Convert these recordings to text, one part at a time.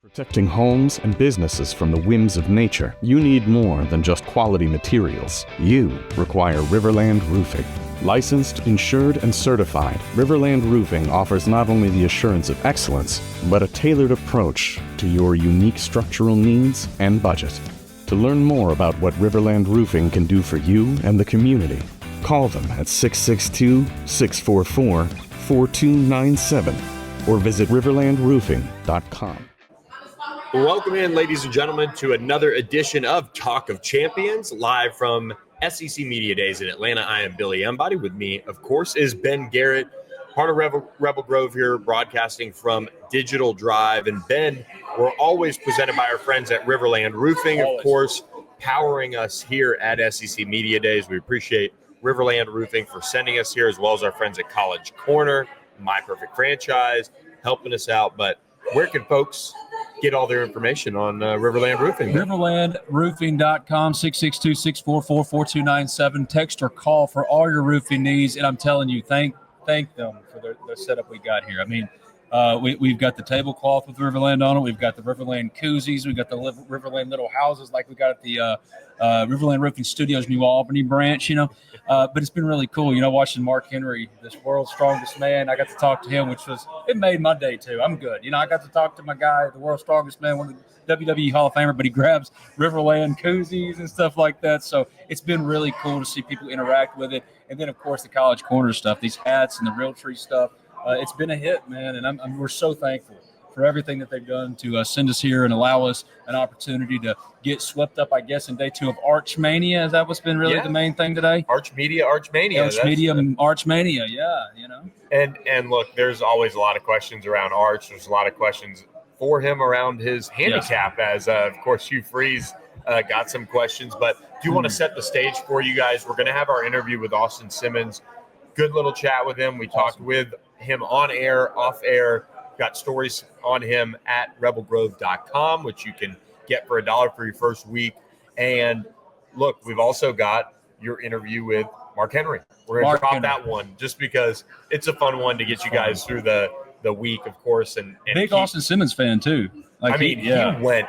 Protecting homes and businesses from the whims of nature, you need more than just quality materials. You require RiverLand Roofing. Licensed, insured, and certified, RiverLand Roofing offers not only the assurance of excellence, but a tailored approach to your unique structural needs and budget. To learn more about what RiverLand Roofing can do for you and the community, call them at 662-644-4297 or visit riverlandroofing.com. Welcome in, ladies and gentlemen, to another edition of Talk of Champions, live from SEC Media Days in Atlanta. I am Billy Embody. With me, of course, is Ben Garrett, part of Rebel Grove here, broadcasting from Digital Drive. And Ben, we're always presented by our friends at RiverLand Roofing, of course, powering us here at SEC Media Days. We appreciate RiverLand Roofing for sending us here, as well as our friends at College Corner, My Perfect Franchise, helping us out. But where can folks get all their information on RiverLand Roofing? RiverlandRoofing.com, 662-644-4297. Text or call for all your roofing needs. And I'm telling you, thank them for the setup we got here. I mean, we've got the tablecloth with RiverLand on it. We've got the RiverLand koozies. We've got the RiverLand little houses like we got at the RiverLand Roofing Studios, New Albany branch, But it's been really cool, watching Mark Henry, this world's strongest man. I got to talk to him, it made my day too. I'm good. I got to talk to my guy, the world's strongest man, one of the WWE Hall of Famer, but he grabs RiverLand koozies and stuff like that. So it's been really cool to see people interact with it. And then, of course, the College Corner stuff, these hats and the Realtree stuff. It's been a hit, man, and we're so thankful for everything that they've done to send us here and allow us an opportunity to get swept up, I guess, in day two of Archmania. Is that what's been really the main thing today? Archmania, yeah, And look, there's always a lot of questions around Arch. There's a lot of questions for him around his handicap, as, of course, Hugh Freeze got some questions. But do you want to set the stage for you guys? We're going to have our interview with Austin Simmons. Good little chat with him. We talked with him on air, off air. Got stories on him at rebelgrove.com, which you can get for $1 for your first week. And look, we've also got your interview with Mark Henry. We're going to drop that one just because it's a fun one to get you guys through the week, of course. And big Austin Simmons fan too. He went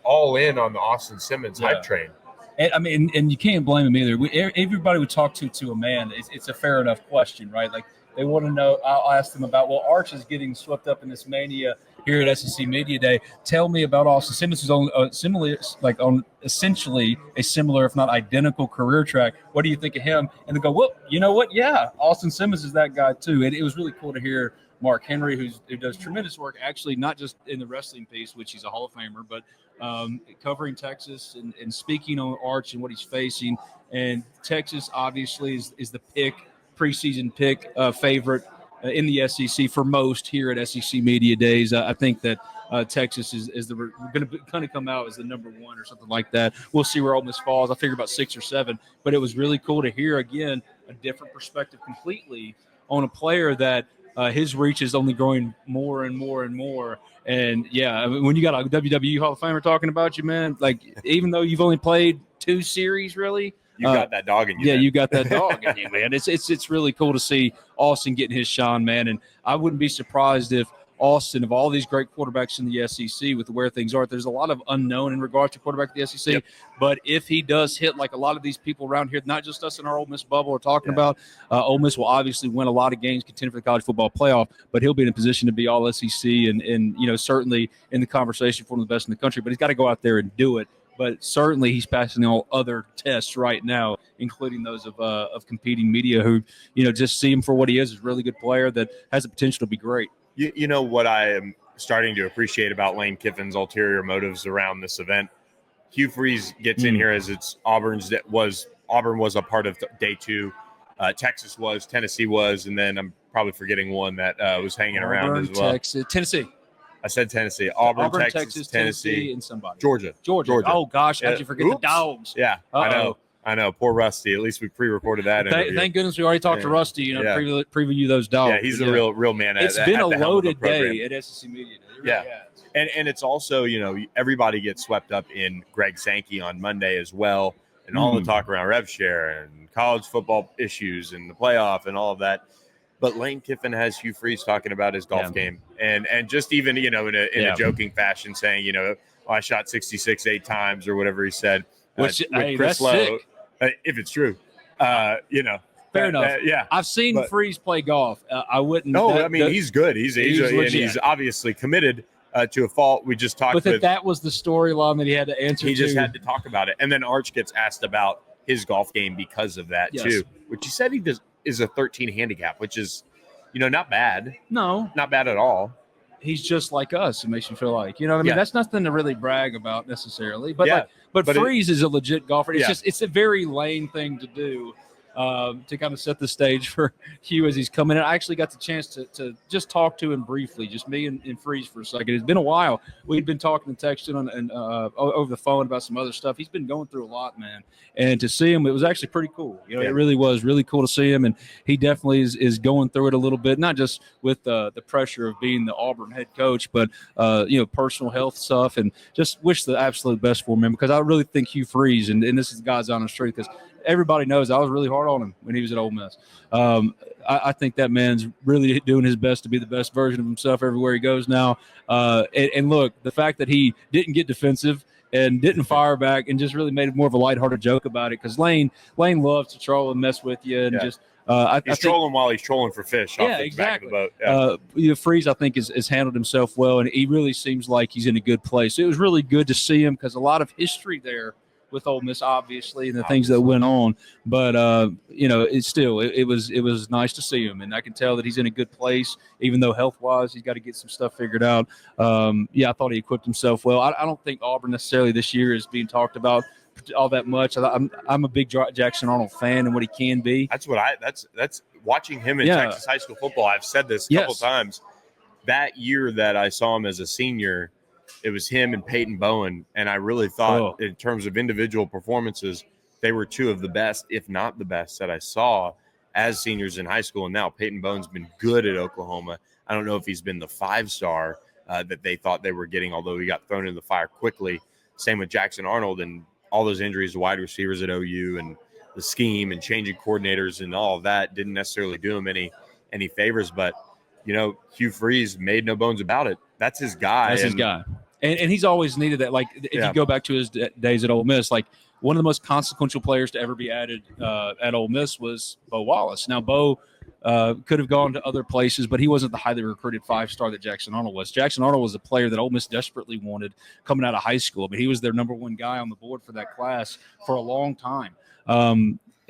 all in on the Austin Simmons hype train. And you can't blame him either. Everybody would talk to a man. It's a fair enough question, right? They want to know. I'll ask them about, Arch is getting swept up in this mania here at SEC Media Day. Tell me about Austin Simmons, who's on essentially a similar, if not identical, career track. What do you think of him? And they go, well, you know what? Yeah, Austin Simmons is that guy too. And it was really cool to hear Mark Henry, who does tremendous work, actually, not just in the wrestling piece, which he's a Hall of Famer, but covering Texas and speaking on Arch and what he's facing. And Texas, obviously, is the preseason pick favorite in the SEC for most here at SEC Media Days. I think that Texas is going to kind of come out as the number one or something like that. We'll see where Ole Miss falls. I figure about 6 or 7. But it was really cool to hear, again, a different perspective completely on a player that his reach is only growing more and more and more. And, when you got a WWE Hall of Famer talking about you, man, even though you've only played 2 series, really, you got that dog in you. Yeah, man. You got that dog in you, man. It's really cool to see Austin getting his shine, man. And I wouldn't be surprised if Austin, of all these great quarterbacks in the SEC, with where things are, there's a lot of unknown in regards to quarterback in the SEC. Yep. But if he does hit like a lot of these people around here, not just us in our Ole Miss bubble are talking about, Ole Miss will obviously win a lot of games, contend for the college football playoff, but he'll be in a position to be all SEC and certainly in the conversation for one of the best in the country. But he's got to go out there and do it. But certainly he's passing all other tests right now, including those of competing media who, just see him for what he is a really good player that has the potential to be great. You know what I am starting to appreciate about Lane Kiffin's ulterior motives around this event? Hugh Freeze gets in here as Auburn was a part of day 2. Texas was, Tennessee was, and then I'm probably forgetting one that was hanging around as well. Texas, Tennessee. I said Tennessee. Auburn, Texas, Tennessee, and somebody. Georgia. Oh, gosh. How'd you forget the Dogs? Yeah, I know. Poor Rusty. At least we pre-recorded that interview. Thank goodness we already talked to Rusty, preview those Dogs. Yeah, he's a real man. It's been a loaded day at SEC Media Day. And it's also, everybody gets swept up in Greg Sankey on Monday as well, and all the talk around rev share and college football issues and the playoff and all of that. But Lane Kiffin has Hugh Freeze talking about his golf game, and just even in a joking fashion saying, I shot 66 8 times or whatever he said. Which with Chris that's Lowe, sick. If it's true, Fair enough. yeah, I've seen Freeze play golf. I wouldn't. No, he's good. He's obviously committed to a fault. We just talked. But that was the storyline that he had to answer. He just had to talk about it, and then Arch gets asked about his golf game because of that too. Which he said is a 13 handicap, which is, not bad. No, not bad at all. He's just like us. It makes you feel like, what I mean? That's nothing to really brag about necessarily. But Freeze is a legit golfer. It's a very Lane thing to do. To kind of set the stage for Hugh as he's coming in. I actually got the chance to just talk to him briefly, just me and Freeze for a second. It's been a while. We'd been talking and texting over the phone about some other stuff. He's been going through a lot, man. And to see him, it was actually pretty cool. It really was really cool to see him. And he definitely is going through it a little bit, not just with the pressure of being the Auburn head coach, but, personal health stuff. And just wish the absolute best for him, because I really think Hugh Freeze, and this is God's honest truth, because everybody knows I was really hard on him when he was at Ole Miss. I think that man's really doing his best to be the best version of himself everywhere he goes now. And look, the fact that he didn't get defensive and didn't fire back and just really made more of a lighthearted joke about it, because Lane loves to troll and mess with you and just. He's trolling while he's trolling for fish. Exactly. Back of the boat. Freeze, I think, has handled himself well, and he really seems like he's in a good place. It was really good to see him, because a lot of history there with Ole Miss, obviously, and the things that went on. But, it was nice to see him. And I can tell that he's in a good place, even though health-wise he's got to get some stuff figured out. I thought he equipped himself well. I don't think Auburn necessarily this year is being talked about all that much. I'm a big Jackson Arnold fan and what he can be. That's watching him in Texas high school football. I've said this a couple times. That year that I saw him as a senior, it was him and Peyton Bowen, and I really thought in terms of individual performances, they were two of the best, if not the best, that I saw as seniors in high school. And now Peyton Bowen's been good at Oklahoma. I don't know if he's been the 5-star that they thought they were getting, although he got thrown in the fire quickly. Same with Jackson Arnold and all those injuries to wide receivers at OU, and the scheme and changing coordinators and all of that didn't necessarily do him any favors. But, Hugh Freeze made no bones about it. That's his guy. His guy. And he's always needed that. Like, if you go back to his days at Ole Miss, like, one of the most consequential players to ever be added at Ole Miss was Bo Wallace. Now, Bo could have gone to other places, but he wasn't the highly recruited 5-star that Jackson Arnold was. Jackson Arnold was a player that Ole Miss desperately wanted coming out of high school. I mean, he was their number one guy on the board for that class for a long time.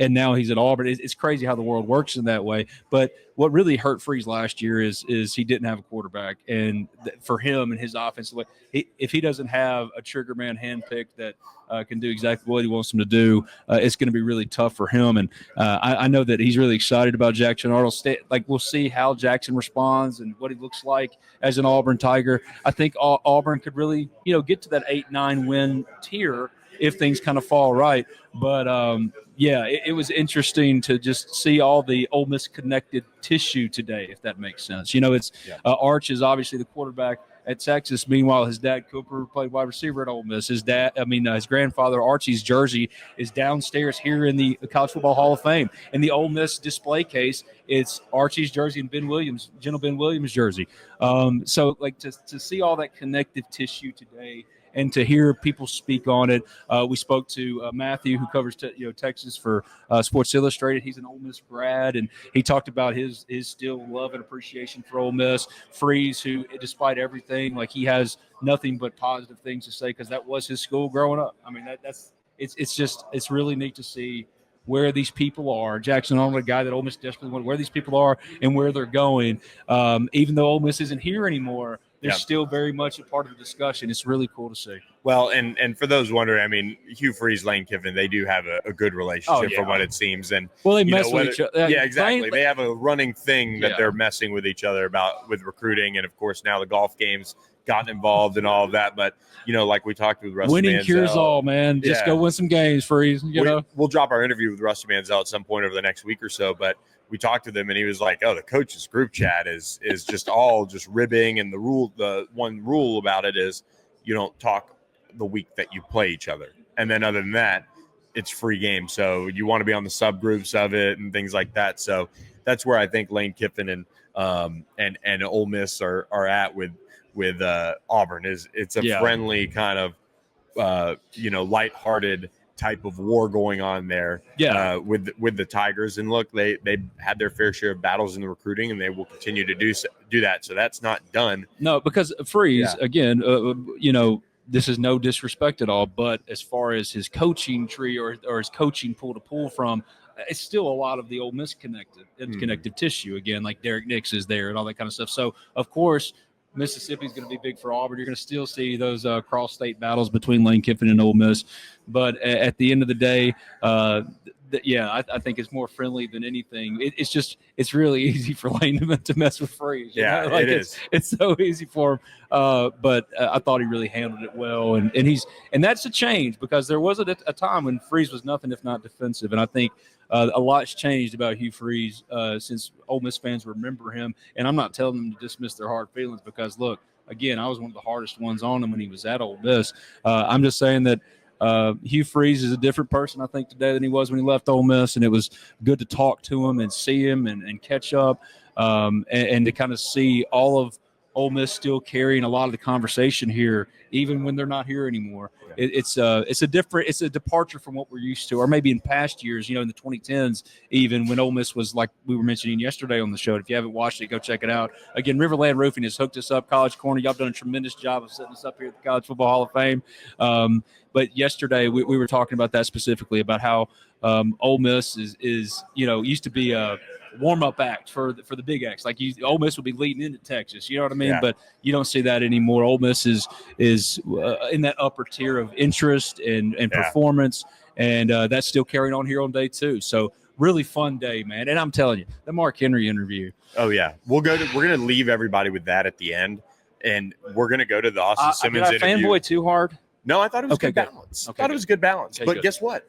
And now he's at Auburn. It's crazy how the world works in that way. But what really hurt Freeze last year is he didn't have a quarterback. And for him and his offensive way, if he doesn't have a trigger man handpicked that can do exactly what he wants him to do, it's going to be really tough for him. And I know that he's really excited about Jackson Arnold. We'll see how Jackson responds and what he looks like as an Auburn Tiger. I think Auburn could really, get to that 8-9 win tier if things kind of fall right. But, it was interesting to just see all the Ole Miss connected tissue today, if that makes sense. Arch is obviously the quarterback at Texas. Meanwhile, his dad, Cooper, played wide receiver at Ole Miss. His grandfather, Archie's jersey is downstairs here in the College Football Hall of Fame. In the Ole Miss display case, it's Archie's jersey and Ben Williams' jersey. To see all that connective tissue today, and to hear people speak on it. We spoke to Matthew, who covers Texas for Sports Illustrated. He's an Ole Miss grad, and he talked about his still love and appreciation for Ole Miss. Freeze, who, despite everything, he has nothing but positive things to say, because that was his school growing up. I mean, it's really neat to see where these people are. Jackson Arnold, a guy that Ole Miss desperately wanted, where these people are and where they're going. Even though Ole Miss isn't here anymore, they're still very much a part of the discussion. It's really cool to see. Well, and for those wondering, I mean, Hugh Freeze, Lane Kiffin, they do have a good relationship from what it seems. And they mess with each other. Yeah, exactly. They have a running thing that they're messing with each other with recruiting, and of course now the golf games gotten involved and all of that. But like we talked with Rusty winning Manziel, cures all, man. Just go win some games, Freeze. We'll drop our interview with Rusty Manziel at some point over the next week or so, but we talked to them and he was like, the coach's group chat is just all just ribbing. And the one rule about it is you don't talk the week that you play each other. And then other than that, it's free game. So you want to be on the subgroups of it and things like that. So that's where I think Lane Kiffin and Ole Miss are at with Auburn. It's a friendly kind of lighthearted type of war going on there with the Tigers. And look, they had their fair share of battles in the recruiting, and they will continue to do that. So that's not done. No, because Freeze, again, this is no disrespect at all, but as far as his coaching tree or his coaching pool to pull from, it's still a lot of the Ole Miss connective tissue. Again, like Derek Nix is there and all that kind of stuff. So, of course, Mississippi's going to be big for Auburn. You're going to still see those cross-state battles between Lane Kiffin and Ole Miss. But at the end of the day, I think it's more friendly than anything. It's really easy for Lane to mess with Freeze. It is. It's so easy for him. But I thought he really handled it well, and that's a change, because there was a time when Freeze was nothing if not defensive, and I think a lot's changed about Hugh Freeze since Ole Miss fans remember him. And I'm not telling them to dismiss their hard feelings, because look, again, I was one of the hardest ones on him when he was at Ole Miss. I'm just saying that Hugh Freeze is a different person, I think, today than he was when he left Ole Miss, and it was good to talk to him and see him and catch up, and to kind of see all of Ole Miss still carrying a lot of the conversation here, even when they're not here anymore. Yeah. It's a departure from what we're used to, or maybe in past years, in the 2010s, even when Ole Miss was, like we were mentioning yesterday on the show. If you haven't watched it, go check it out. Again, RiverLand Roofing has hooked us up. College Corner, y'all done a tremendous job of setting us up here at the College Football Hall of Fame. But yesterday we were talking about that specifically, about how Ole Miss is used to be a warm-up act for the big acts. Like Ole Miss would be leading into Texas, you know what I mean? Yeah. But you don't see that anymore. Ole Miss is in that upper tier of interest and performance, and that's still carrying on here on day 2. So really fun day, man. And I'm telling you, the Mark Henry interview. Oh yeah, we're going to leave everybody with that at the end, and we're going to go to the Austin Simmons did I interview. Fanboy too hard? No, I thought it was good balance. Okay, I thought it was good balance. Okay, but good. Guess what?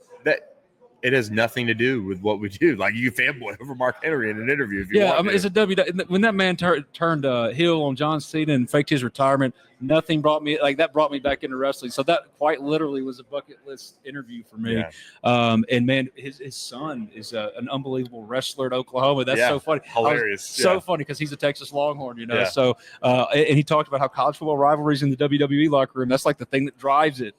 It has nothing to do with what we do. Like, you fanboy over Mark Henry in an interview if you want. I mean, it's a when that man turned heel on John Cena and faked his retirement, nothing brought me back into wrestling. So that quite literally was a bucket list interview for me. Yeah. And man, his son is an unbelievable wrestler at Oklahoma. That's so funny. Hilarious. So funny, because he's a Texas Longhorn, Yeah. So and he talked about how college football rivalries in the WWE locker room, that's like the thing that drives it.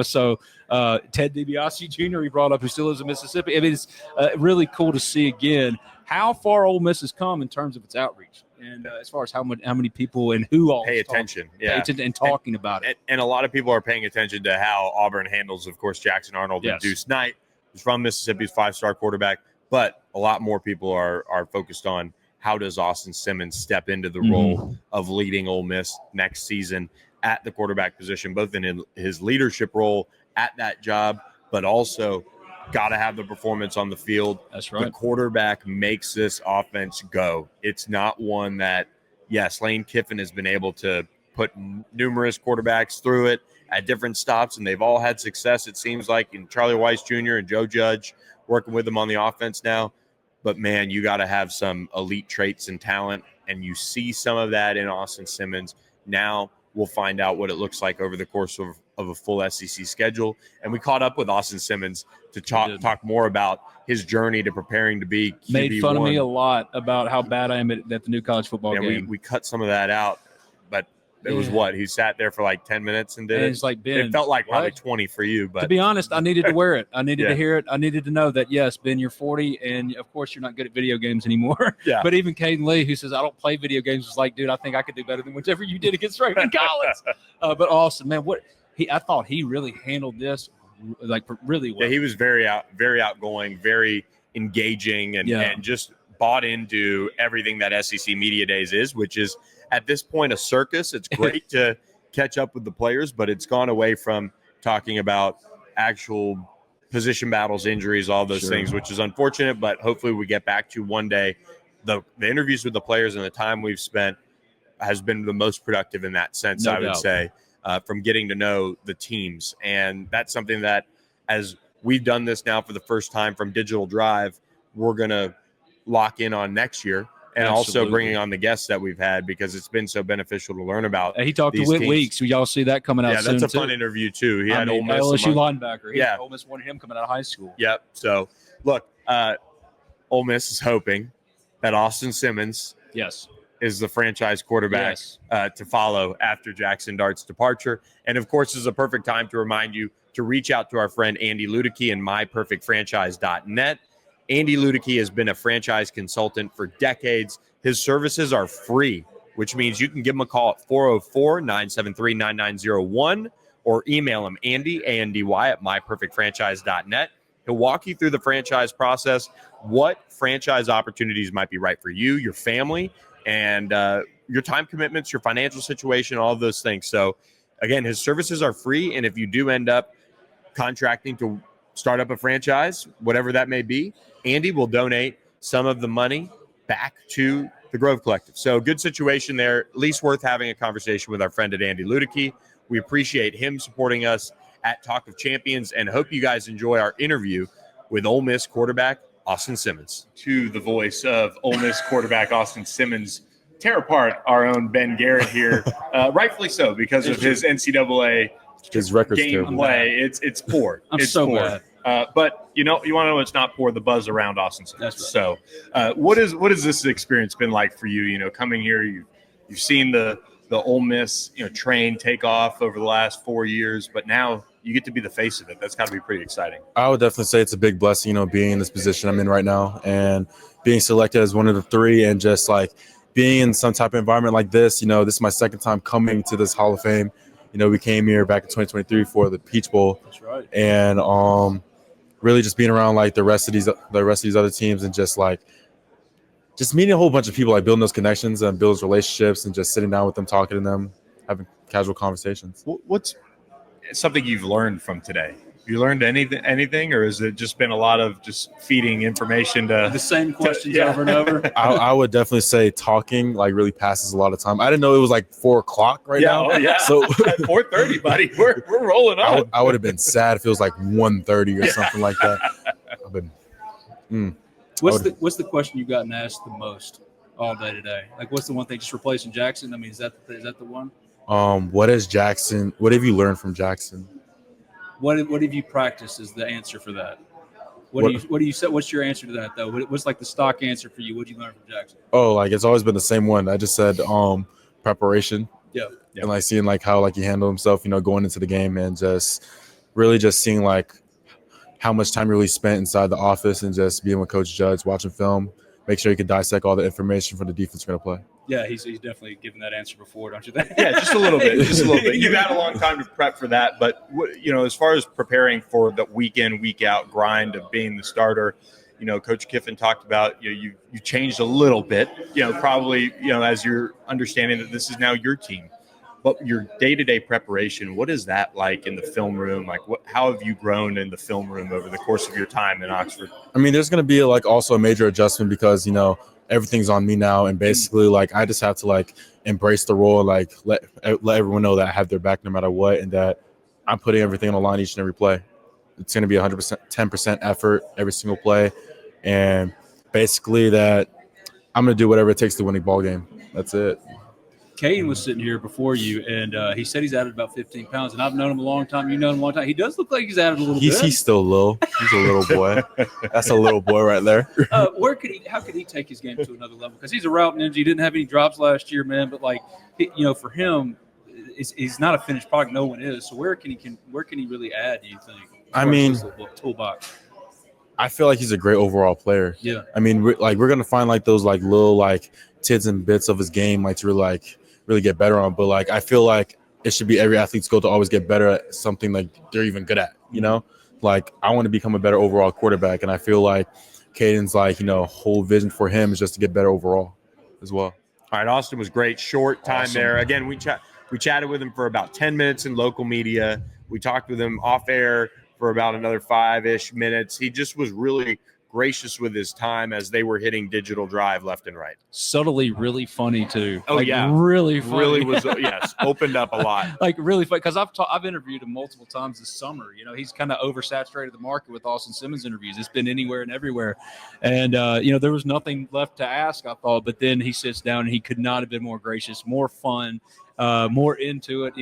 So Ted DiBiase Jr. he brought up, who still lives in Mississippi. I mean, it's really cool to see again how far Ole Miss has come in terms of its outreach, and as far as how many people and who all pay attention, and talking about it. And a lot of people are paying attention to how Auburn handles, of course, Jackson Arnold and Deuce Knight, who's from Mississippi's 5-star quarterback. But a lot more people are focused on how does Austin Simmons step into the role of leading Ole Miss next season at the quarterback position, both in his leadership role at that job, but also got to have the performance on the field. That's right. The quarterback makes this offense go. It's not one that, Lane Kiffin has been able to put numerous quarterbacks through it at different stops, and they've all had success, it seems like, in Charlie Weiss Jr. and Joe Judge working with them on the offense now. But, man, you got to have some elite traits and talent, and you see some of that in Austin Simmons. Now we'll find out what it looks like over the course of a full SEC schedule. And we caught up with Austin Simmons to talk more about his journey to preparing to be QB1. Made fun of me a lot about how bad I am at the new college football game. We cut some of that out, but it was what? He sat there for like 10 minutes and did it. It's like, Ben, it felt like probably 20 for you. But to be honest, I needed to wear it. I needed to hear it. I needed to know that, yes, Ben, you're 40, and of course you're not good at video games anymore. Yeah. But even Caden Lee, who says, I don't play video games, was like, dude, I think I could do better than whatever you did against Reagan College. But Austin, man, I thought he really handled this like really well. Yeah, he was very outgoing, very engaging, and just bought into everything that SEC Media Days is, which is at this point a circus. It's great to catch up with the players, but it's gone away from talking about actual position battles, injuries, all those things, which is unfortunate, but hopefully we get back to one day. The interviews with the players and the time we've spent has been the most productive in that sense, I would say, from getting to know the teams. And that's something that, as we've done this now for the first time from Digital Drive, we're going to lock in on next year. And also bringing on the guests that we've had, because it's been so beneficial to learn about. He talked to Whit Weeks. Y'all see that coming out soon. Yeah, that's a fun interview, too. He had Ole Miss LSU linebacker. Ole Miss wanted him coming out of high school. Yep. So, look, Ole Miss is hoping that Austin Simmons Yes. is the franchise quarterback to follow after Jackson Dart's departure. And of course, this is a perfect time to remind you to reach out to our friend Andy Ludicky and myperfectfranchise.net. Andy Ludicky has been a franchise consultant for decades. His services are free, which means you can give him a call at 404-973-9901 or email him Andy, A-N-D-Y, at myperfectfranchise.net. He'll walk you through the franchise process, what franchise opportunities might be right for you, your family, and your time commitments, your financial situation, all of those things. So, again, his services are free, and if you do end up contracting to start up a franchise, whatever that may be, Andy will donate some of the money back to the Grove Collective. So, good situation there. At least worth having a conversation with our friend at Andy Ludicky. We appreciate him supporting us at Talk of Champions, and hope you guys enjoy our interview with Ole Miss quarterback Austin Simmons. To the voice of Ole Miss quarterback Austin Simmons, tear apart our own Ben Garrett here, rightfully so, because of his NCAA game play. It's poor. It's so poor. Bad. But you want to know it's not poor, the buzz around Austin Simmons. Right. So what has this experience been like for you? Coming here, you've seen the Ole Miss train take off over the last 4 years, but now you get to be the face of it. That's got to be pretty exciting. I would definitely say it's a big blessing, being in this position I'm in right now and being selected as one of the three, and just like being in some type of environment like this. This is my second time coming to this Hall of Fame. We came here back in 2023 for the Peach Bowl. That's right. And really just being around like the rest of these other teams, and just meeting a whole bunch of people, like building those connections and building those relationships, and just sitting down with them, talking to them, having casual conversations. What's something you've learned from today? You learned anything, or has it just been a lot of just feeding information to the same questions over and over? I would definitely say talking really passes a lot of time. I didn't know it was 4 o'clock now. Oh, yeah. So at 4:30, buddy, we're rolling on. I would have been sad if it was 1:30 or something like that. What's the question you've gotten asked the most all day today? What's the one thing, just replacing Jackson? I mean, is that the one? What is Jackson? What have you learned from Jackson? What have you practiced is the answer for that? What do you say? What's your answer to that though? What's the stock answer for you? What did you learn from Jackson? Oh, it's always been the same one. I just said preparation. Yeah. And seeing how he handled himself, going into the game, and just seeing how much time he really spent inside the office, and just being with Coach Judge, watching film, make sure he could dissect all the information for the defense we're going to play. Yeah, he's definitely given that answer before, don't you think? Yeah, just a little bit. You've had a long time to prep for that, but as far as preparing for the week in, week out grind of being the starter, Coach Kiffin talked about you changed a little bit, probably as you're understanding that this is now your team. But your day-to-day preparation, what is that like in the film room? How have you grown in the film room over the course of your time in Oxford? I mean, there's going to be also a major adjustment because everything's on me now, and basically I just have to embrace the role, let everyone know that I have their back no matter what, and that I'm putting everything on the line each and every play. It's going to be 100%, 10% effort every single play, and basically that I'm going to do whatever it takes to win a ball game. That's it. Caden was sitting here before you, and he said he's added about 15 pounds. And I've known him a long time. You've known him a long time. He does look like he's added a little bit. He's still little. He's a little boy. That's a little boy right there. How could he take his game to another level? Because he's a route ninja. He didn't have any drops last year, man. But for him, he's not a finished product. No one is. So where can he really add? Do you think? I mean, toolbox. I feel like he's a great overall player. Yeah. I mean, we're gonna find those little tidbits and bits of his game to really get better on. But I feel like it should be every athlete's goal to always get better at something they're even good at. I want to become a better overall quarterback, and I feel like Caden's whole vision for him is just to get better overall as well. All right, Austin was great. Short time there. Again, we chatted with him for about 10 minutes in local media. We talked with him off air for about another 5-ish minutes. He just was really gracious with his time as they were hitting digital drive left and right. Subtly really funny too. Oh, yeah. Really funny. Really was, yes, opened up a lot. Really funny, because I've interviewed him multiple times this summer. He's kind of oversaturated the market with Austin Simmons interviews. It's been anywhere and everywhere. And, there was nothing left to ask, I thought. But then he sits down and he could not have been more gracious, more fun. more into it,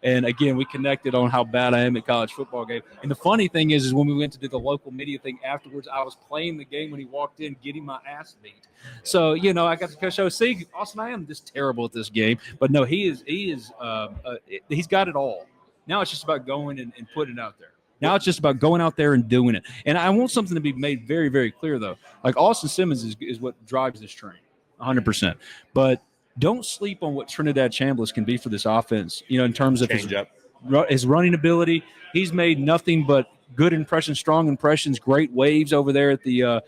And again, we connected on how bad I am at college football game. And the funny thing is when we went to do the local media thing afterwards, I was playing the game when he walked in, getting my ass beat. So I got to show, see, Austin, I am just terrible at this game, but no, he's got it all. Now it's just about going and putting it out there. Now it's just about going out there and doing it. And I want something to be made very, very clear, though. Like Austin Simmons is what drives this train, 100%. But don't sleep on what Trinidad Chambliss can be for this offense, in terms of his running ability. He's made nothing but good impressions, strong impressions, great waves over there at the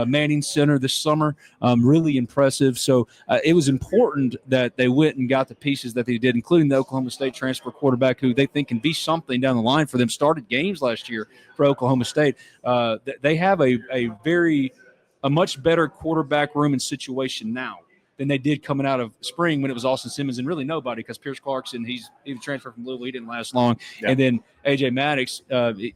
Manning Center this summer. Really impressive. So it was important that they went and got the pieces that they did, including the Oklahoma State transfer quarterback, who they think can be something down the line for them. Started games last year for Oklahoma State. They have a much better quarterback room and situation now than they did coming out of spring when it was Austin Simmons and really nobody, because Pierce Clarkson, he transferred from Louisville, he didn't last long. Yeah. And then AJ Maddox, he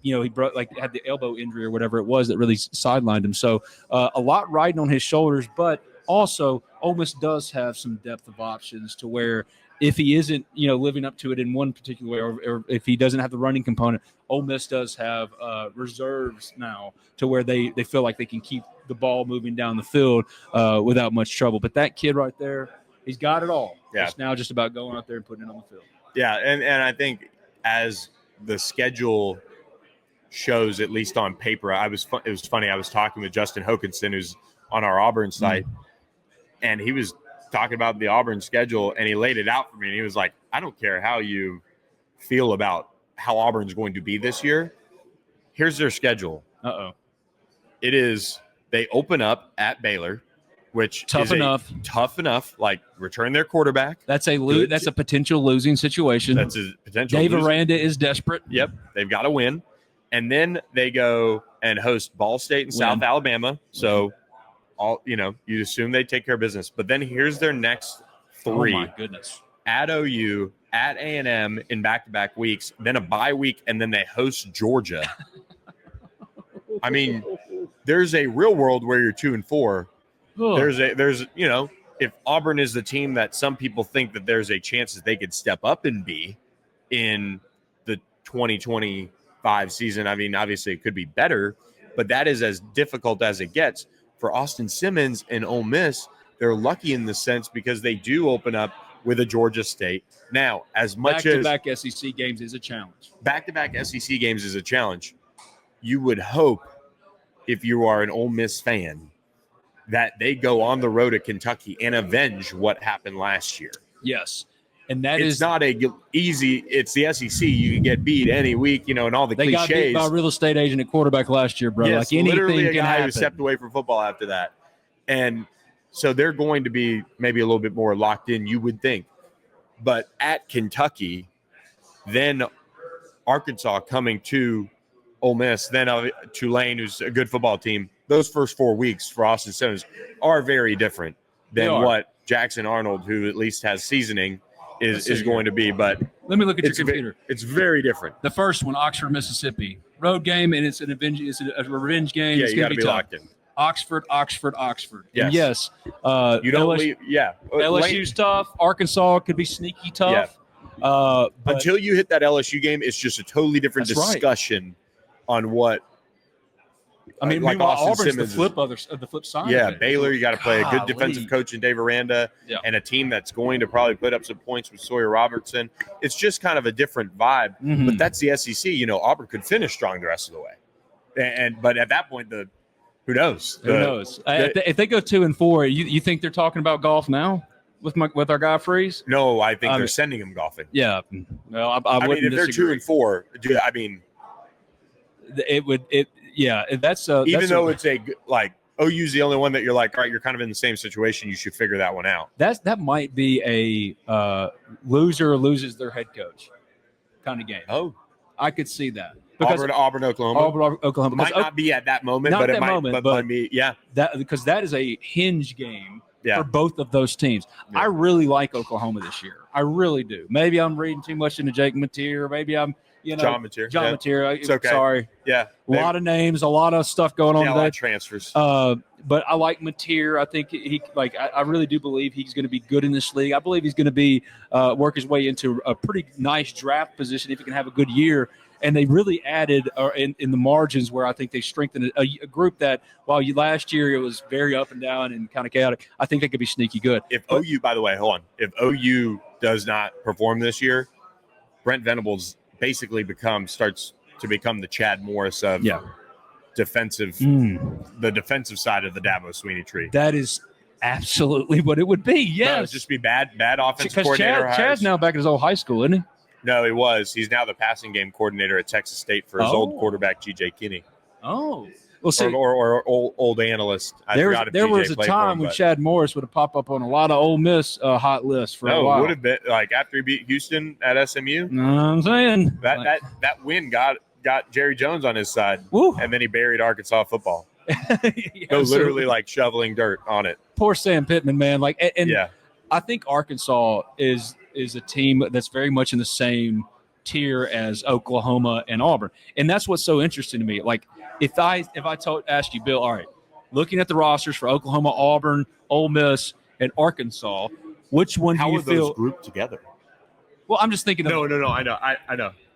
had the elbow injury or whatever it was that really sidelined him. So a lot riding on his shoulders, but also Ole Miss does have some depth of options to where if he isn't, living up to it in one particular way, or if he doesn't have the running component, Ole Miss does have reserves now to where they feel like they can keep the ball moving down the field without much trouble. But that kid right there, he's got it all. Yeah. It's now just about going out there and putting it on the field. Yeah, and I think as the schedule shows, at least on paper, it was funny. I was talking with Justin Hokanson, who's on our Auburn site, and he was talking about the Auburn schedule, and he laid it out for me, and he was like, I don't care how you feel about how Auburn's going to be this year. Here's their schedule. It is, they open up at Baylor, which tough enough, like return their quarterback. That's a potential losing situation. That's a potential. Dave Aranda is desperate. Yep. They've got to win. And then they go and host Ball State and South Alabama. So you'd assume they take care of business. But then here's their next three. Oh my goodness. At OU, at A&M in back-to-back weeks, then a bye week, and then they host Georgia. I mean, there's a real world where you're 2-4. There's if Auburn is the team that some people think that there's a chance that they could step up and be in the 2025 season. I mean, obviously it could be better, but that is as difficult as it gets. For Austin Simmons and Ole Miss, they're lucky in the sense because they do open up with a Georgia State. Now, as much as back-to-back SEC games is a challenge. Back-to-back SEC games is a challenge. You would hope, if you are an Ole Miss fan, that they go on the road to Kentucky and avenge what happened last year. Yes. And it's not easy. It's the SEC. You can get beat any week, and all the cliches. They got beat by a real estate agent at quarterback last year, bro. Yes, like literally anything a guy can who stepped away from football after that. And so they're going to be maybe a little bit more locked in, you would think. But at Kentucky, then Arkansas coming to Ole Miss, then Tulane, who's a good football team. Those first 4 weeks for Austin Simmons are very different than what Jackson Arnold, who at least has seasoning, is going to be. But let me look at your computer. It's very different. The first one, Oxford, Mississippi. Road game, and it's a revenge game. Yeah, it's you got to be tough. locked in. Oxford. Yes. And yes. You don't leave. Yeah. LSU's tough. Arkansas could be sneaky tough. Yeah. Until you hit that LSU game, it's just a totally different discussion on what. I mean, like Auburn's Simmons the flip side. Yeah, Baylor, you got to play a good defensive coach in Dave Aranda, and a team that's going to probably put up some points with Sawyer Robertson. It's just kind of a different vibe. Mm-hmm. But that's the SEC. Auburn could finish strong the rest of the way. But at that point, who knows? Who knows? If they go 2-4, you think they're talking about golf now with our guy Freeze? No, I think they're sending him golfing. Yeah. No, I wouldn't if disagree. They're 2-4, dude, I mean, it would. Yeah, that's even though it's OU's the only one that you're like, all right, you're kind of in the same situation. You should figure that one out. That might be a loser loses their head coach kind of game. Oh, I could see that. Auburn, Oklahoma. Oklahoma might not be at that moment, but it might. But be, yeah, because that is a hinge game for both of those teams. Yeah. I really like Oklahoma this year. I really do. Maybe I'm reading too much into Jake Mateer. Maybe I'm You know, John Mateer. John Yeah. Mateer. It's okay. Sorry. Yeah. A lot of names, a lot of stuff going on a lot today. of transfers. But I like Mateer. I think I really do believe he's going to be good in this league. I believe he's going to be work his way into a pretty nice draft position if he can have a good year. And they really added in the margins where I think they strengthened a group that while last year it was very up and down and kind of chaotic, I think they could be sneaky good. If OU, by the way, hold on. If OU does not perform this year, Brent Venables basically starts to become the Chad Morris of defensive, the defensive side of the Dabo Sweeney tree. That is absolutely what it would be. Yes, no, just be bad offensive because coordinator. Chad's now back at his old high school, isn't he? No, he was. He's now the passing game coordinator at Texas State for his old quarterback, G.J. Kinney. Oh. Well, see, or old analyst. There was a time when Chad Morris would have popped up on a lot of Ole Miss hot lists for a while. It would have been like after he beat Houston at SMU. Know what I'm saying? That win got Jerry Jones on his side. Woo. And then he buried Arkansas football. Literally like shoveling dirt on it. Poor Sam Pittman, man. I think Arkansas is a team that's very much in the same tier as Oklahoma and Auburn. And that's what's so interesting to me. Like if I asked you, Bill, all right, looking at the rosters for Oklahoma, Auburn, Ole Miss, and Arkansas, which one do you feel those grouped together? Well, I'm just thinking of No, I know.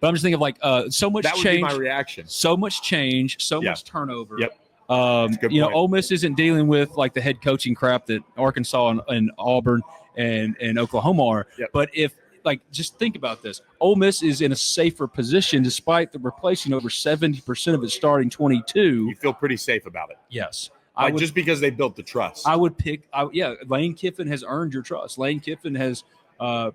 But I'm just thinking of so much that would change. Be my reaction. So much change, so much turnover. Yep. Ole Miss isn't dealing with like the head coaching crap that Arkansas and Auburn and Oklahoma are. Yep. But if just think about this. Ole Miss is in a safer position despite the replacing over 70% of its starting 22. You feel pretty safe about it. Yes. Just because they built the trust. I would pick Lane Kiffin has earned your trust. Lane Kiffin has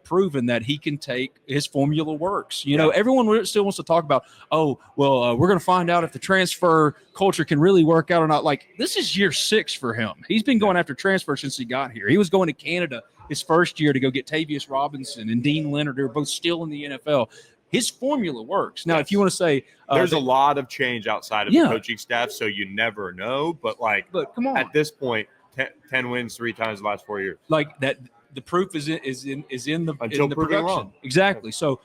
proven that he can take his formula works. You know, everyone still wants to talk about, we're going to find out if the transfer culture can really work out or not. Like, this is year 6 for him. He's been going after transfer since he got here. He was going to Canada his first year to go get Tavius Robinson and Dean Leonard. They're both still in the NFL. His formula works. Now, if you want to say there's a lot of change outside of the coaching staff, so you never know. But come on, at this point, 10 wins 3 times the last 4 years. Like that, the proof is in the production. Wrong. Exactly. So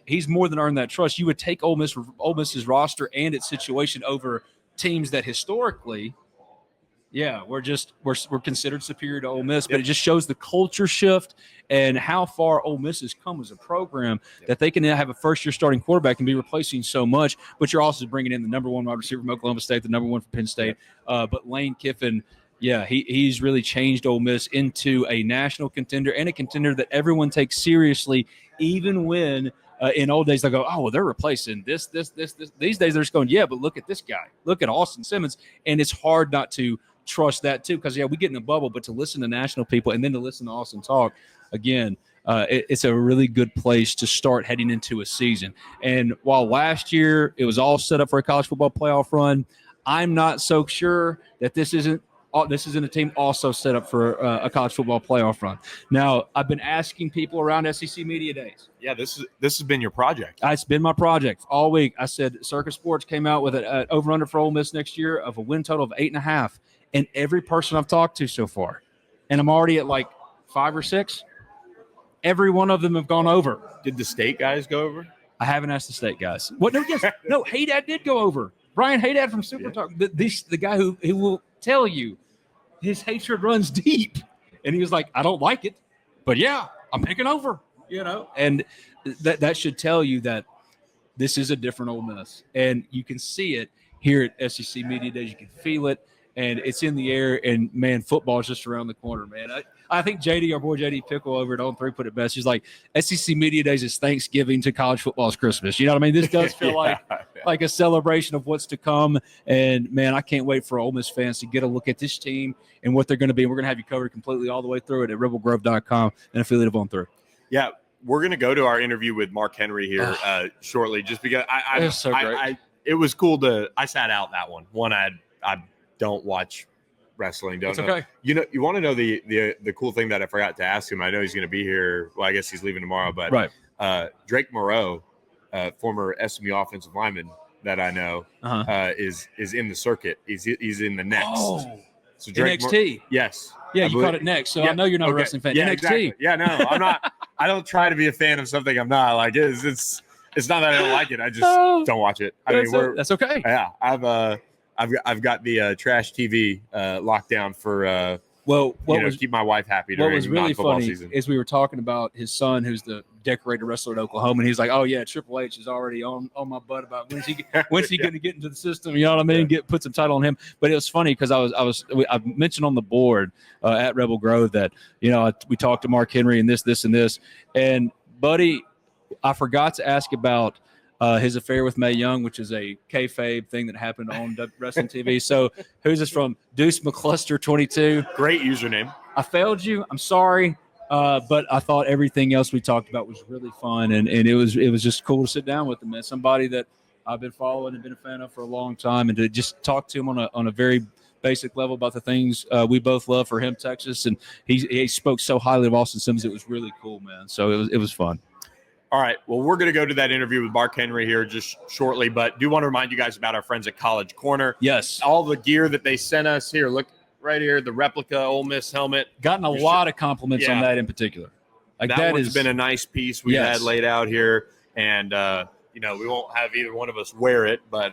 he's more than earned that trust. You would take Ole Miss's roster and its situation over teams that historically. Yeah, we're considered superior to Ole Miss, but it just shows the culture shift and how far Ole Miss has come as a program that they can now have a first-year starting quarterback and be replacing so much. But you're also bringing in the number 1 wide receiver from Oklahoma State, the number 1 from Penn State. But Lane Kiffin, he's really changed Ole Miss into a national contender and a contender that everyone takes seriously, even when in old days they go, they're replacing this. These days they're just going, but look at this guy. Look at Austin Simmons. And it's hard not to trust that too, because we get in a bubble, but to listen to national people and then to listen to Austin talk again, it's a really good place to start heading into a season. And while last year it was all set up for a college football playoff run, I'm not so sure that this isn't a team also set up for a college football playoff run. Now, I've been asking people around SEC Media Days. Yeah, this has been your project. It's been my project all week. I said Circus Sports came out with an over-under for Ole Miss next year of a win total of 8.5. And every person I've talked to so far, and I'm already at 5 or 6, every one of them have gone over. Did the state guys go over? I haven't asked the state guys. What? No, yes. No, Haydad did go over. Brian Haydad from Super Talk, the guy who will tell you his hatred runs deep. And he was like, I don't like it, but I'm picking over, And that should tell you that this is a different Ole Miss. And you can see it here at SEC Media Days. You can feel it. And it's in the air, and, man, football is just around the corner, man. I think JD, our boy JD Pickle over at On 3 put it best. He's like, SEC Media Days is Thanksgiving to college football's Christmas. You know what I mean? This does feel like a celebration of what's to come. And, man, I can't wait for Ole Miss fans to get a look at this team and what they're going to be. We're going to have you covered completely all the way through it at rebelgrove.com and affiliate of On 3. Yeah, we're going to go to our interview with Mark Henry here shortly, just because it was cool I sat out that one. I don't watch wrestling. Don't know. Okay. You want to know the cool thing that I forgot to ask him. I know he's going to be here. Well, I guess he's leaving tomorrow, but Drake Moreau, former SMU offensive lineman that I know, is in the circuit. He's in the next. Oh, so Drake NXT. Yes. Yeah, you caught it next. So I know you're not a wrestling fan. Yeah, NXT. Exactly. Yeah, no, I'm not. I don't try to be a fan of something I'm not. Like it's It's not that I don't like it. I just don't watch it. I mean, that's okay. Yeah, I've got the trash TV locked down for keep my wife happy during what was really non-football funny season. is we were talking about his son, who's the decorated wrestler at Oklahoma, and he's like, "Oh yeah, Triple H is already on my butt about when's he going to get into the system?" You know what I mean? Put some title on him. But it was funny because I mentioned on the board at Rebel Grove that we talked to Mark Henry and this and this, and buddy, I forgot to ask about his affair with Mae Young, which is a kayfabe thing that happened on wrestling TV. So who's this from? Deuce McCluster 22. Great username. I failed you. I'm sorry. But I thought everything else we talked about was really fun, and it was just cool to sit down with him, man. Somebody that I've been following and been a fan of for a long time, and to just talk to him on a very basic level about the things we both love for him, Texas, and he spoke so highly of Austin Simmons. It was really cool, man. So it was fun. All right. Well, we're going to go to that interview with Mark Henry here just shortly, but do want to remind you guys about our friends at College Corner. Yes. All the gear that they sent us here. Look right here, the replica Ole Miss helmet. Gotten a lot of compliments on that in particular. Like that one's been a nice piece we had laid out here, and we won't have either one of us wear it, but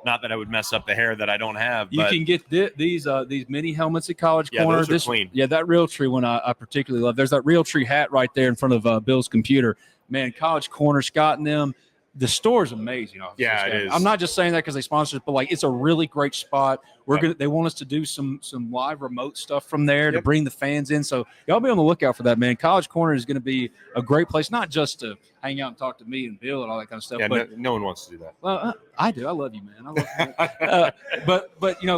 not that I would mess up the hair that I don't have. You can get these mini helmets at College Corner. Those are clean. Yeah, that Realtree one I particularly love. There's that Realtree hat right there in front of Bill's computer. Man, College Corner, Scott and them. The store is amazing. Yeah, it is. I'm not just saying that because they sponsor us, but like it's a really great spot. They want us to do some live remote stuff from there to bring the fans in. So y'all be on the lookout for that, man. College Corner is going to be a great place, not just to hang out and talk to me and Bill and all that kind of stuff. Yeah, but no one wants to do that. Well, I do. I love you, man. I love you. But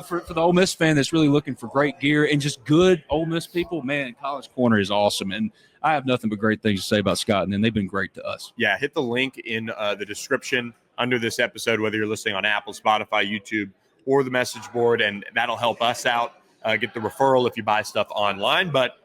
for the Ole Miss fan that's really looking for great gear and just good Ole Miss people, man, College Corner is awesome. And I have nothing but great things to say about Scott, and then they've been great to us. Yeah, hit the link in the description under this episode, whether you're listening on Apple, Spotify, YouTube, or the message board, and that'll help us out, get the referral if you buy stuff online. But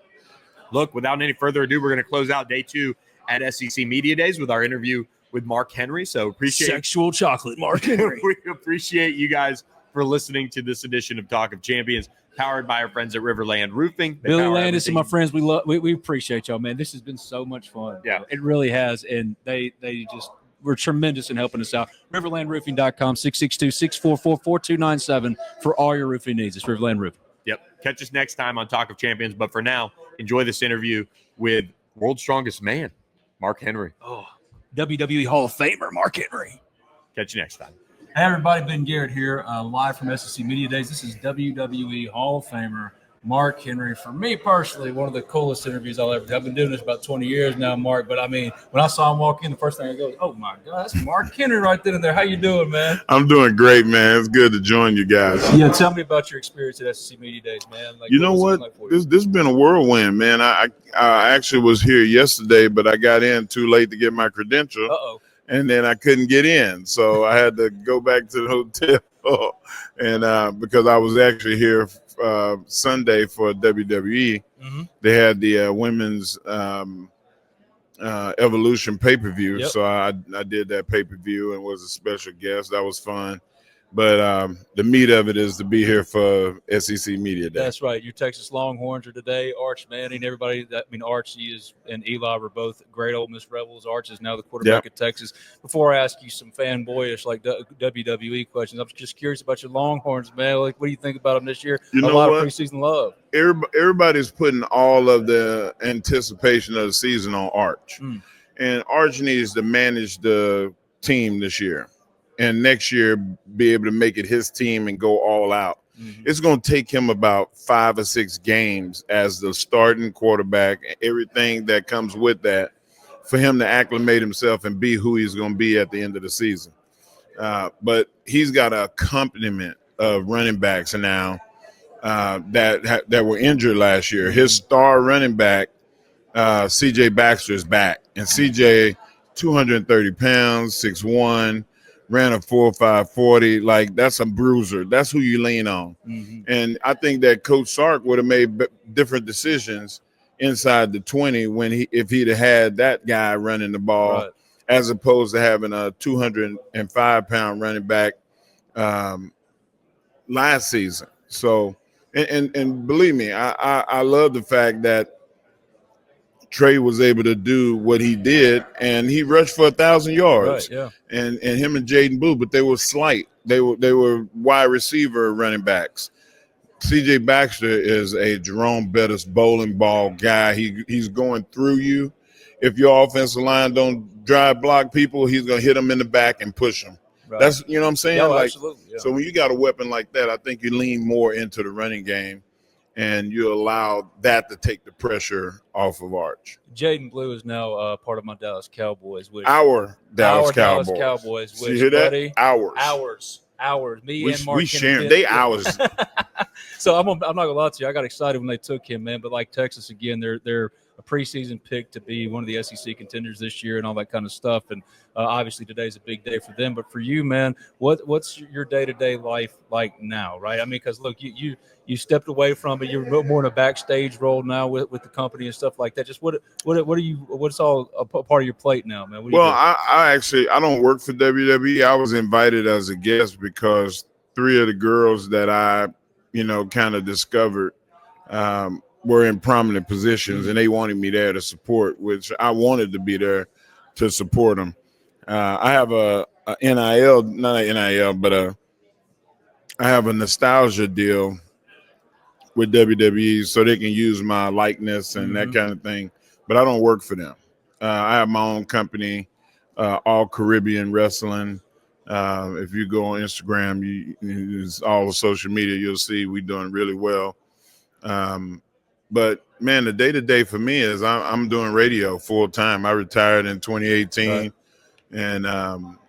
look, without any further ado, we're going to close out day 2 at SEC Media Days with our interview with Mark Henry. So appreciate Sexual chocolate, Mark Henry. We appreciate you guys for listening to this edition of Talk of Champions, powered by our friends at RiverLand Roofing. Billy Landis and my friends, we appreciate y'all, man. This has been so much fun. Yeah, it really has, and they just were tremendous in helping us out. RiverlandRoofing.com, 662-644-4297 for all your roofing needs. It's RiverLand Roofing. Yep. Catch us next time on Talk of Champions. But for now, enjoy this interview with World's Strongest Man, Mark Henry. Oh, WWE Hall of Famer, Mark Henry. Catch you next time. Hey, everybody. Ben Garrett here, live from SEC Media Days. This is WWE Hall of Famer Mark Henry. For me personally, one of the coolest interviews I'll ever do. I've been doing this about 20 years now, Mark. But, I mean, when I saw him walk in, the first thing I go, oh, my God, that's Mark Henry right then and there. How you doing, man? I'm doing great, man. It's good to join you guys. Yeah, tell me about your experience at SEC Media Days, man. Like, you know what? This has been a whirlwind, man. I actually was here yesterday, but I got in too late to get my credential. Uh-oh. And then I couldn't get in. So I had to go back to the hotel. And because I was actually here Sunday for WWE, they had the women's Evolution pay-per-view. Yep. So I did that pay-per-view and was a special guest. That was fun. But the meat of it is to be here for SEC Media Day. That's right. Your Texas Longhorns are today. Arch Manning, everybody. Archie and Eli were both great Ole Miss Rebels. Arch is now the quarterback at Texas. Before I ask you some fanboyish like WWE questions, I'm just curious about your Longhorns, man. Like, what do you think about them this year? You know a lot what? of preseason love. Everybody's putting all of the anticipation of the season on Arch. And Arch needs to manage the team this year. And next year be able to make it his team and go all out. It's going to take him about 5 or 6 games as the starting quarterback, everything that comes with that, for him to acclimate himself and be who he's going to be at the end of the season. But he's got an accompaniment of running backs now that were injured last year. His star running back, C.J. Baxter, is back. And C.J., 230 pounds, 6'1", ran a 4.5 40. Like, that's a bruiser. That's who you lean on. And I think that Coach Sark would have made different decisions inside the 20 if he'd have had that guy running the ball, as opposed to having a 205-pound running back last season. So, and believe me, I love the fact that Trey was able to do what he did, and he rushed for 1,000 yards. Right, yeah. And him and Jaden Blue, but they were slight. They were wide receiver running backs. C.J. Baxter is a Jerome Bettis bowling ball guy. He's going through you. If your offensive line don't drive block people, he's gonna hit them in the back and push them. Right. That's what I'm saying. Yeah, like, absolutely. Yeah. So when you got a weapon like that, I think you lean more into the running game, and you allow that to take the pressure off of Arch. Jaden Blue is now part of my Dallas Cowboys. Which Our Dallas Cowboys. Cowboys. Which, You hear that? buddy, Ours. Me We, and Mark. we sharing. They ours. So I'm not gonna lie to you. I got excited when they took him, man. But like Texas again, they're a preseason pick to be one of the SEC contenders this year and all that kind of stuff. And obviously today's a big day for them. But for you, man, what's your day-to-day life like now, right? I mean, because look, you stepped away from it. You're more in a backstage role now with the company and stuff like that. Just what's all a part of your plate now, man? Well, I don't work for WWE. I was invited as a guest because 3 of the girls that I, kind of discovered were in prominent positions, and they wanted me there to support, which I wanted to be there to support them. I have a NIL, not an NIL, but I have a nostalgia deal with WWE so they can use my likeness and that kind of thing. But I don't work for them. I have my own company, All Caribbean Wrestling. If you go on Instagram, it's all the social media, you'll see we're doing really well. But man, the day-to-day for me is I'm doing radio full time. I retired in 2018, right. And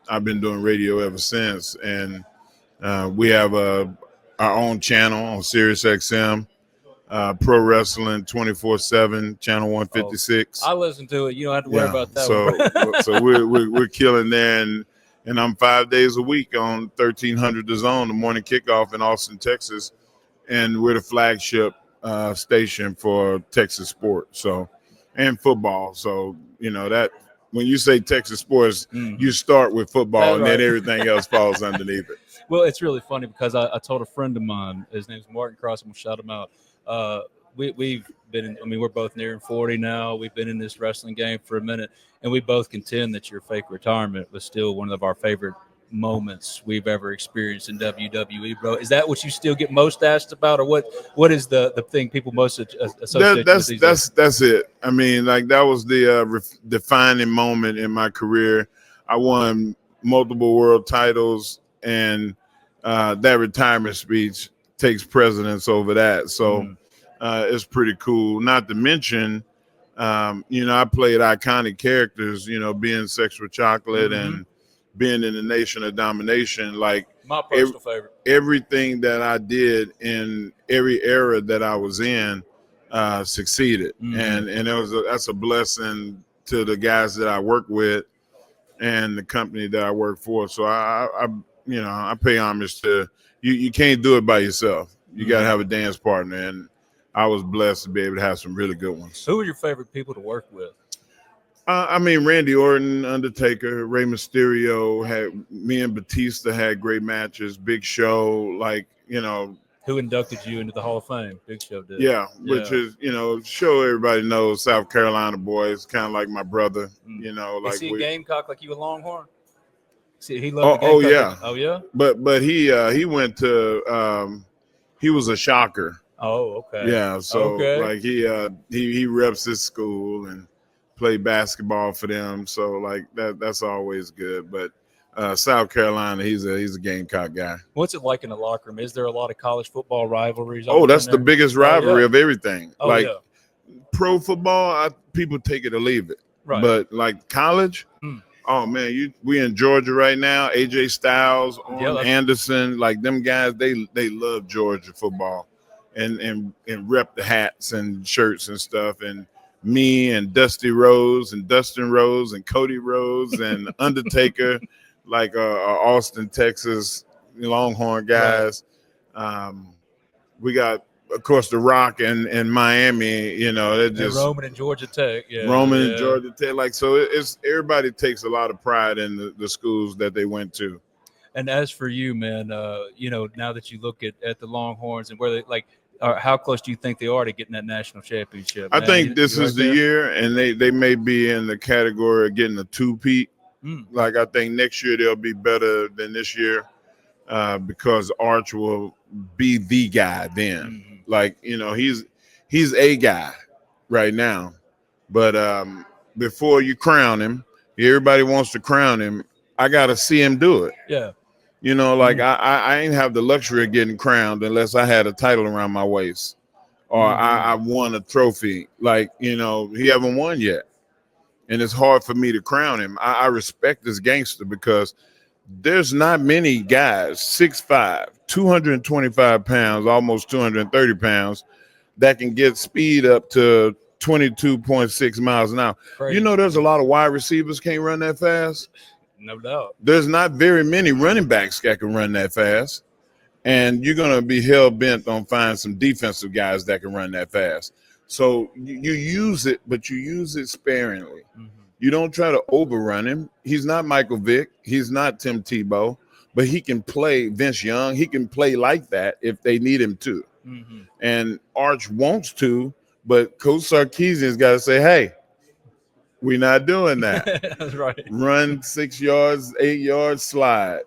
I've been doing radio ever since. And we have our own channel on Sirius XM, Pro Wrestling 24/7, channel 156. I listen to it. You don't have to worry about that. So we're killing there, and I'm 5 days a week on 1300 The Zone, the morning kickoff in Austin, Texas, and we're the flagship station for Texas sports, and football. So that when you say Texas sports, you start with football, and then everything else falls underneath it. Well, it's really funny because I told a friend of mine, his name's Martin Cross, I'm gonna shout him out. We've been we're both nearing 40 now. We've been in this wrestling game for a minute, and we both contend that your fake retirement was still one of our favorite moments we've ever experienced in WWE, bro. Is that what you still get most asked about, or what is the thing people most associate with these days? That's it. I mean, like, that was the defining moment in my career. I won multiple world titles, and that retirement speech takes precedence over that. So it's pretty cool. Not to mention, I played iconic characters, being Sexual Chocolate and being in the Nation of Domination. Like, my personal favorite. Everything that I did in every era that I was in succeeded. And that's a blessing to the guys that I work with and the company that I work for. So I pay homage to you. can't do it by yourself. You got to have a dance partner, and I was blessed to be able to have some really good ones. Who were your favorite people to work with? Randy Orton, Undertaker, Rey Mysterio, me and Batista had great matches. Big Show, Who inducted you into the Hall of Fame? Big Show did. Yeah, which is, show everybody knows South Carolina boy is kind of like my brother. Is he a Gamecock like you a Longhorn? See, he loved the Gamecock. Yeah. Oh yeah. But he went to he was a Shocker. Oh, okay. Yeah, so he reps his school and play basketball for them, so that's always good. But South Carolina, he's a Gamecock guy. What's it like in the locker room? Is there a lot of college football rivalries? Oh, that's the biggest rivalry of everything. Pro football, people take it or leave it. Right. But college, oh man, we in Georgia right now. AJ Styles, Anderson, them guys, they love Georgia football, and rep the hats and shirts and stuff. And me and Dusty Rose and Dustin Rose and Cody Rose and Undertaker, Austin, Texas Longhorn guys. Right. We got, of course, The Rock and Miami. They're just Roman and Georgia Tech. Yeah, and Georgia Tech. So it's everybody takes a lot of pride in the schools that they went to. And as for you, man, now that you look at the Longhorns and where they how close do you think they are to getting that national championship? I man? think this You is right the there? year, and they may be in the category of getting a two-peat. Like, I think next year they'll be better than this year because Arch will be the guy then. Like, you know, he's a guy right now. But before you crown him, everybody wants to crown him. I got to see him do it. Yeah. You know, like I ain't have the luxury of getting crowned unless I had a title around my waist or I won a trophy. Like, you know, he haven't won yet. And it's hard for me to crown him. I respect this gangster because there's not many guys, 6'5", 225 pounds, almost 230 pounds, that can get speed up to 22.6 miles an hour. Crazy. You know, there's a lot of wide receivers can't run that fast. No doubt. There's not very many running backs that can run that fast. And you're going to be hell-bent on finding some defensive guys that can run that fast. So you use it, but you use it sparingly. You don't try to overrun him. He's not Michael Vick. He's not Tim Tebow. But he can play Vince Young. He can play like that if they need him to. And Arch wants to, but Coach Sarkisian's got to say, hey, we're not doing that. That's right. Run 6 yards, 8 yards, slide.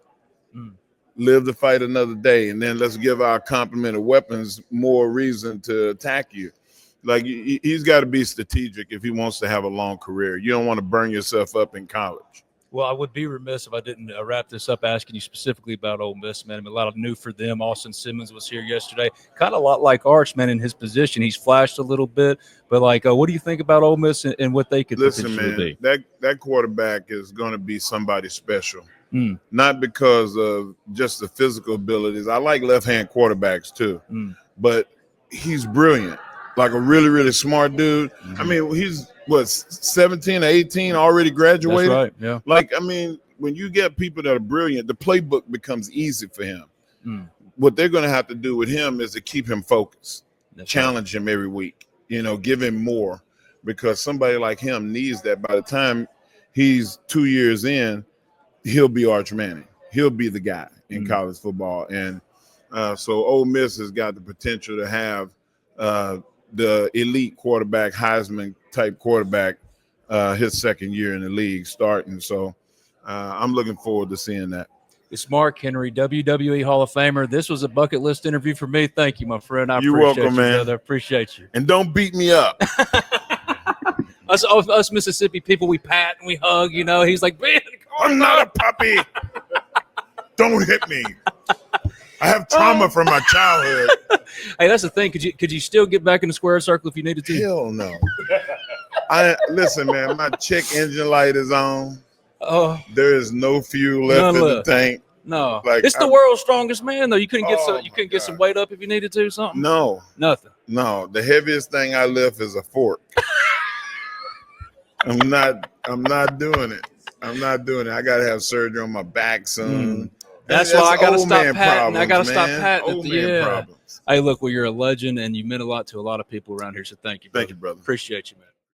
Live to fight another day. And then let's give our complement of weapons more reason to attack you. Like, he's got to be strategic if he wants to have a long career. You don't want to burn yourself up in college. Well, I would be remiss if I didn't wrap this up asking you specifically about Ole Miss, man. I mean, a lot of new for them. Austin Simmons was here yesterday. Kind of a lot like Arch, man, in his position. He's flashed a little bit. But, like, what do you think about Ole Miss and what they could potentially be? That quarterback is going to be somebody special. Not because of just the physical abilities. I like left-hand quarterbacks too. But he's brilliant. Like a really, really smart dude. I mean, he's, 17 or 18, already graduated? That's right, yeah. Like, I mean, when you get people that are brilliant, the playbook becomes easy for him. What they're going to have to do with him is to keep him focused, challenge him every week, you know, give him more, because somebody like him needs that. By the time he's 2 years in, he'll be Arch Manning. He'll be the guy in college football. And so Ole Miss has got the potential to have the elite quarterback, Heisman-type quarterback, his second year in the league starting. So I'm looking forward to seeing that. It's Mark Henry, WWE Hall of Famer. This was a bucket list interview for me. Thank you, my friend. You're appreciate welcome, you, man. brother. Appreciate you. And don't beat me up. Us Mississippi people, we pat and we hug, you know. He's like, man, I'm not a puppy. Don't hit me. I have trauma from my childhood. Hey, that's the thing. Could you still get back in the square circle if you needed to? Hell no. Listen, man, my check engine light is on. Oh, there is no fuel left in the tank. No, like, it's the world's strongest man though. You couldn't get some weight up if you needed to, something. No, nothing. No, the heaviest thing I lift is a fork. I'm not doing it. I'm not doing it. I gotta have surgery on my back soon. That's why I gotta stop patting. I gotta stop patting. Old man problems. Hey, look, well, you're a legend, and you meant a lot to a lot of people around here. So thank you, brother. Thank you, brother. Appreciate you, man.